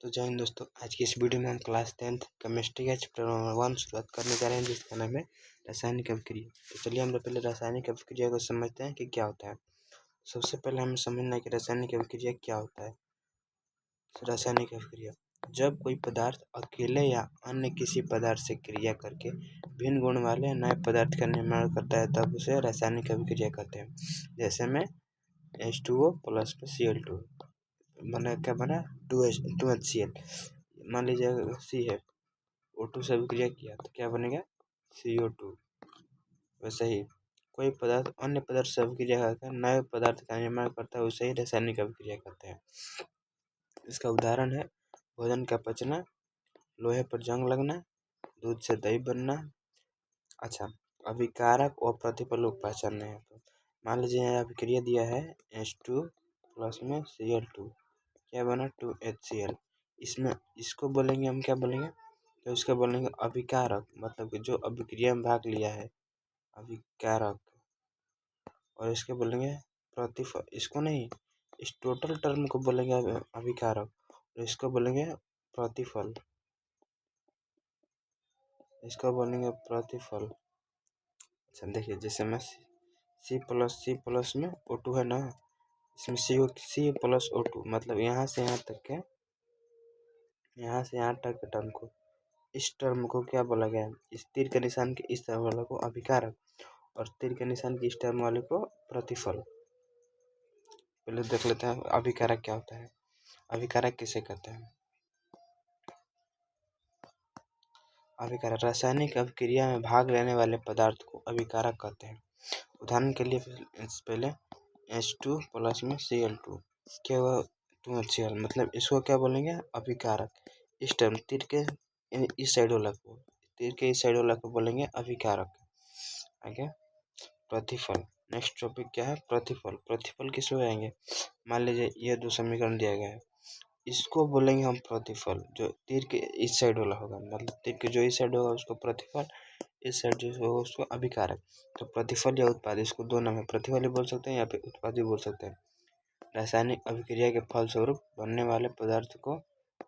तो जय हिंद दोस्तों, आज की इस वीडियो में हम क्लास 10th केमिस्ट्री का चैप्टर नंबर 1 शुरुआत करने जा रहे हैं, जिसका नाम है रासायनिक अभिक्रिया। तो चलिए हम लोग पहले रासायनिक अभिक्रिया को समझते हैं कि क्या होता है। सबसे पहले हमें समझना है कि रासायनिक अभिक्रिया क्या होता है। रासायनिक अभिक्रिया, जब कोई पदार्थ अकेले या अन्य किसी पदार्थ से क्रिया करके भिन्न गुण वाले नए पदार्थ का निर्माण करता है, तब उसे रासायनिक अभिक्रिया कहते हैं। जैसे में H2O प्लस में Cl2 बना, क्या बना 2HCl। मान लीजिए सी है, O2 से अभिक्रिया किया तो क्या बनेगा CO2। वैसे ही कोई पदार्थ अन्य पदार्थ से अभिक्रिया करके नए पदार्थ का निर्माण करता है, उसे ही रासायनिक अभिक्रिया कहते हैं। इसका उदाहरण है भोजन का पचना, लोहे पर जंग लगना, दूध से दही बनना। अच्छा, अभिकारक और प्रतिफल को पहचानना है। तो मान लीजिए यहाँ अभिक्रिया दिया है H2 प्लस में Cl2, क्या बना 2HCl। इसमें इसको बोलेंगे हम, क्या बोलेंगे, तो इसको बोलेंगे अभिकारक, मतलब कि जो अभिक्रिया में भाग लिया है अभिकारक। और इसके बोलेंगे प्रतिफल, इसको नहीं, इस टोटल टर्म को बोलेंगे अभिकारक, और इसको बोलेंगे प्रतिफल, इसको बोलेंगे प्रतिफल। अच्छा देखिए, जैसे में C प्लस में O2 है ना, इसमें C प्लस O2, मतलब यहाँ से यहाँ तक के, यहाँ से यहाँ तक के टर्म को, इस टर्म को क्या बोला गया है, इस तीर के निशान के इस टर्म वाले को अभिकारक, और तीर के निशान के इस टर्म वाले को प्रतिफल। पहले देख लेते हैं अभिकारक क्या होता है। अभिकारक किसे कहते हैं। अभिकारक रासायनिक अभिक्रिया में भाग लेने वाले पदार्थ को अभिकारक कहते हैं। उदाहरण के लिए पहले H2 प्लस में Cl2, क्या हुआ 2HCl, मतलब इसको क्या बोलेंगे अभिकारक। इस टर्म तीर के इस साइड वाला को, तीर के इस साइड वाला को बोलेंगे अभिकारक। आगे प्रतिफल, नेक्स्ट टॉपिक क्या है प्रतिफल। प्रतिफल किस में आएंगे, मान लीजिए ये दो समीकरण दिया गया है, इसको बोलेंगे हम प्रतिफल, जो तीर के इस साइड वाला होगा, मतलब तीर के जो इस साइड होगा उसको प्रतिफल, इस साइड जो होगा उसको अभिकारक। तो प्रतिफल या उत्पाद, इसको दो नाम है, प्रतिफल भी बोल सकते हैं या फिर उत्पाद भी बोल सकते हैं। रासायनिक अभिक्रिया के फलस्वरूप बनने वाले पदार्थ को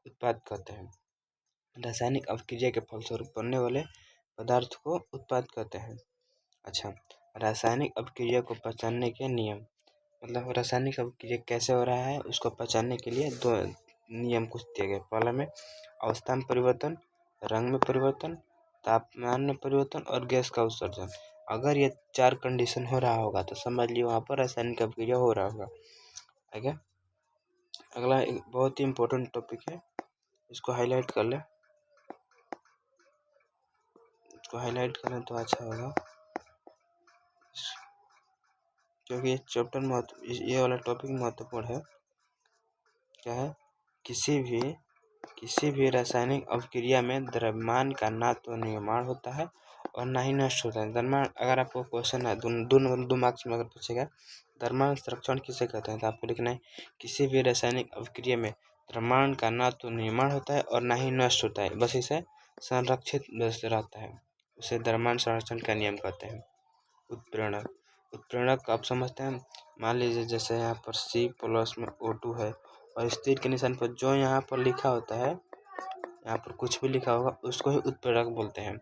उत्पाद कहते हैं। रासायनिक अभिक्रिया के फलस्वरूप बनने वाले पदार्थ को उत्पाद कहते हैं। अच्छा, रासायनिक अभिक्रिया को पहचानने के नियम, मतलब रासायनिक अभिक्रिया कैसे हो रहा है उसको पहचानने के लिए दो नियम कुछ दिए गए। पहला में अवस्था में परिवर्तन, रंग में परिवर्तन, तापमान में परिवर्तन और गैस का उत्सर्जन। अगर ये 4 कंडीशन हो रहा होगा तो समझ लियो वहाँ पर रासायनिक अभिक्रिया हो रहा होगा। आगे अगला एक बहुत ही इम्पोर्टेंट टॉपिक है, इसको हाईलाइट कर ले, इसको हाईलाइट करें तो अच्छा होगा, क्योंकि ये चैप्टर महत्व, ये वाला टॉपिक महत्वपूर्ण है। क्या है, किसी भी रासायनिक अभिक्रिया में द्रव्यमान का ना तो निर्माण होता है और ना ही नष्ट होता है। द्रव्यमान, अगर आपको क्वेश्चन है दो मार्क्स में अगर पूछेगा द्रव्यमान संरक्षण किसे कहते हैं, तो आपको लिखना है किसी भी रासायनिक अभिक्रिया में द्रव्यमान का ना तो निर्माण होता है और ना ही नष्ट होता है, बस इसे संरक्षित रहता है, उसे द्रव्यमान संरक्षण का नियम कहते हैं। उत्प्रेरक, उत्प्रेरक आप समझते हैं, मान लीजिए जैसे यहाँ पर C प्लस में O2 है, और इस तीर के निशान पर जो यहाँ पर लिखा होता है, यहाँ पर कुछ भी लिखा होगा उसको ही उत्प्रेरक बोलते हैं।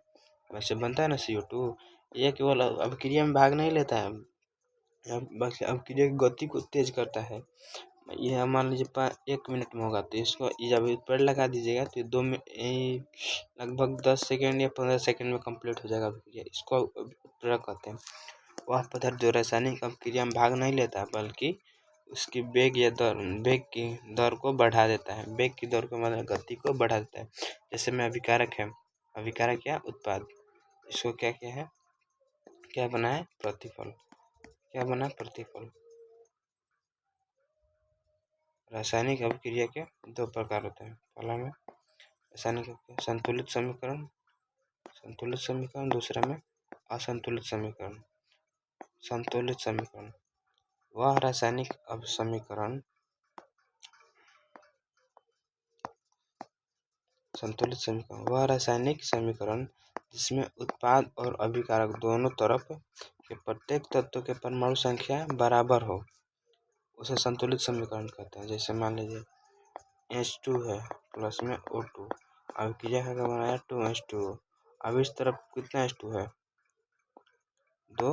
वैसे बनता है ना CO2, ये केवल अभिक्रिया में भाग नहीं लेता है, बल्कि अभिक्रिया की गति को तेज करता है। यह मान लीजिए 1 मिनट में होगा, तो इसको जब उत्प्रेरक लगा दीजिएगा तो 2 लगभग 10 सेकेंड या 15 सेकेंड में कंप्लीट हो जाएगा अभिक्रिया, इसको उत्प्रेरक कहते हैं। वह पदार्थ जो रासायनिक अभिक्रिया में भाग नहीं लेता बल्कि उसकी वेग की दर को बढ़ा देता है, वेग की दर को मतलब गति को बढ़ा देता है। जैसे में अभिकारक है, अभिकारक या उत्पाद, इसको क्या क्या है, क्या बना है प्रतिफल, क्या बना प्रतिफल। रासायनिक अभिक्रिया के 2 प्रकार होते हैं। पहला में रासायनिक संतुलित समीकरण, दूसरा में असंतुलित समीकरण। संतुलित समीकरण वह रासायनिक समीकरण, संतुलित समीकरण वह रासायनिक समीकरण जिसमें उत्पाद और अभिकारक दोनों तरफ के प्रत्येक तत्व के परमाणु संख्या बराबर हो, उसे संतुलित समीकरण कहते हैं। जैसे मान लीजिए H2 है प्लस में O2। अभिक्रिया का क्या बनाया 2H2O। अब इस तरफ कितना H2 है 2,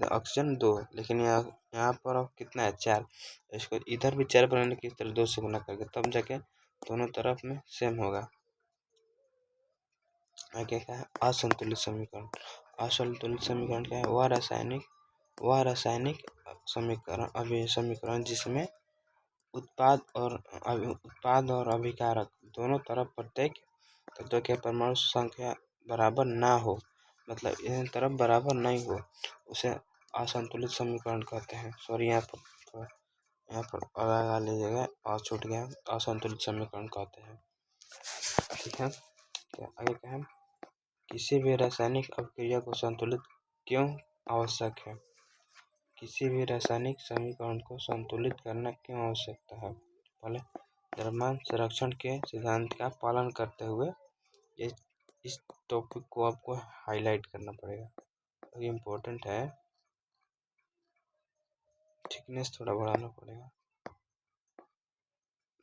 ऑक्सीजन 2, लेकिन यहाँ पर अब कितना है 4। इसको इधर भी 4 बनाने की तरह 2 से गुना करके तब जाके दोनों तरफ में सेम होगा। आगे क्या है असंतुलित समीकरण। असंतुलित समीकरण क्या है वह रासायनिक समीकरण जिसमें उत्पाद और अभिकारक दोनों तरफ प्रत्येक तत्व के परमाणु संख्या बराबर ना हो, मतलब इन तरफ बराबर नहीं हो, उसे असंतुलित समीकरण कहते हैं। सॉरी यहाँ पर लगा लीजिएगा और छूट गया, असंतुलित समीकरण कहते हैं। ठीक है, आगे क्या है किसी भी रासायनिक अभिक्रिया को संतुलित क्यों आवश्यक है। किसी भी रासायनिक समीकरण को संतुलित करना क्यों आवश्यकता है। पहले द्रव्यमान संरक्षण के सिद्धांत का पालन करते हुए इस टॉपिक को आपको हाईलाइट करना पड़ेगा, ये इम्पोर्टेंट है। थिकनेस थोड़ा बढ़ाना पड़ेगा,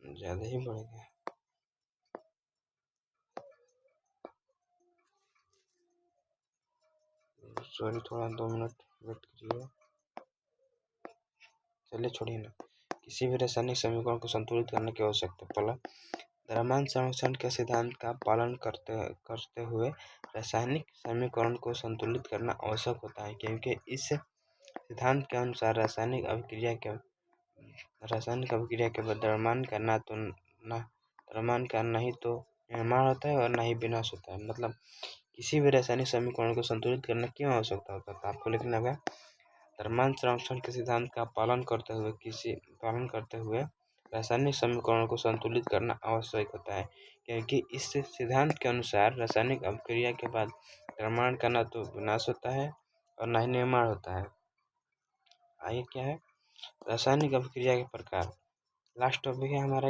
ज़्यादा ही बढ़ेगा। सॉरी, थोड़ा 2 मिनट वेट करिए। चलिए छोड़िए ना। किसी भी रासायनिक समीकरण को संतुलित करने की आवश्यकता। पहला द्रव्यमान संरक्षण के सिद्धांत का पालन करते हुए रासायनिक समीकरण को संतुलित करना आवश्यक होता है, क्योंकि इस सिद्धांत के अनुसार रासायनिक अभिक्रिया के बाद द्रव्यमान का नहीं तो निर्माण होता है और न ही विनाश होता है। मतलब किसी भी रासायनिक समीकरण को संतुलित करना क्यों आवश्यकता होता है, आपको लिखना होगा द्रव्यमान संरक्षण के सिद्धांत का पालन करते हुए रासायनिक समीकरणों को संतुलित करना आवश्यक होता है, क्योंकि इस सिद्धांत के अनुसार रासायनिक अभिक्रिया के बाद द्रव्यमान का न तो विनाश होता है और न ही निर्माण होता है। आगे क्या है रासायनिक अभिक्रिया के प्रकार। लास्ट टॉपिक है हमारा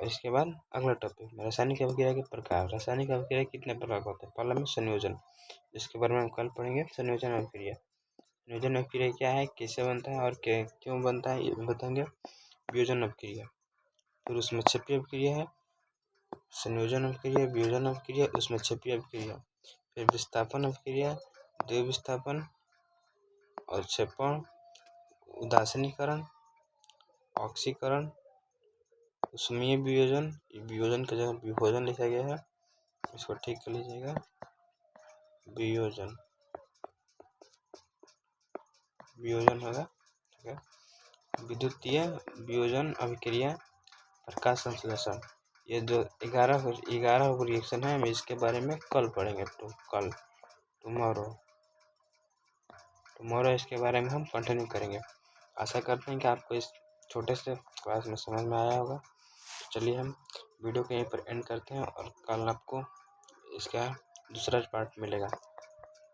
इसके बाद अगला टॉपिक में रासायनिक अभिक्रिया के प्रकार। रासायनिक अभिक्रिया कितने प्रकार का होता है। पहला में संयोजन, जिसके बारे में हम कल पढ़ेंगे। संयोजन अभिक्रिया क्या है, कैसे बनता है और क्यों बनता है, ये बताएंगे। वियोजन अभिक्रिया, फिर उसमें क्षेपीय अभिक्रिया है। संयोजन अभिक्रिया, वियोजन अभिक्रिया, उसमें क्षेपीय अभिक्रिया, फिर विस्थापन अभिक्रिया, द्विविस्थापन और क्षेपण, उदासीनीकरण, ऑक्सीकरण, ऊष्मीय वियोजन। वियोजन की जगह विभोजन लिखा गया है, इसको ठीक कर लीजिएगा। वियोजन होगा, ठीक है। विद्युतीय वियोजन अभिक्रिया, प्रकाश संश्लेषण, ये जो 11 रिएक्शन है, हम इसके बारे में कल पढ़ेंगे। तो कल टुमारो इसके बारे में हम कंटिन्यू करेंगे। आशा करते हैं कि आपको इस छोटे से क्लास में समझ में आया होगा। तो चलिए हम वीडियो को यहीं पर एंड करते हैं और कल आपको इसका दूसरा पार्ट मिलेगा।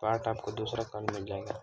आपको दूसरा कल मिल जाएगा।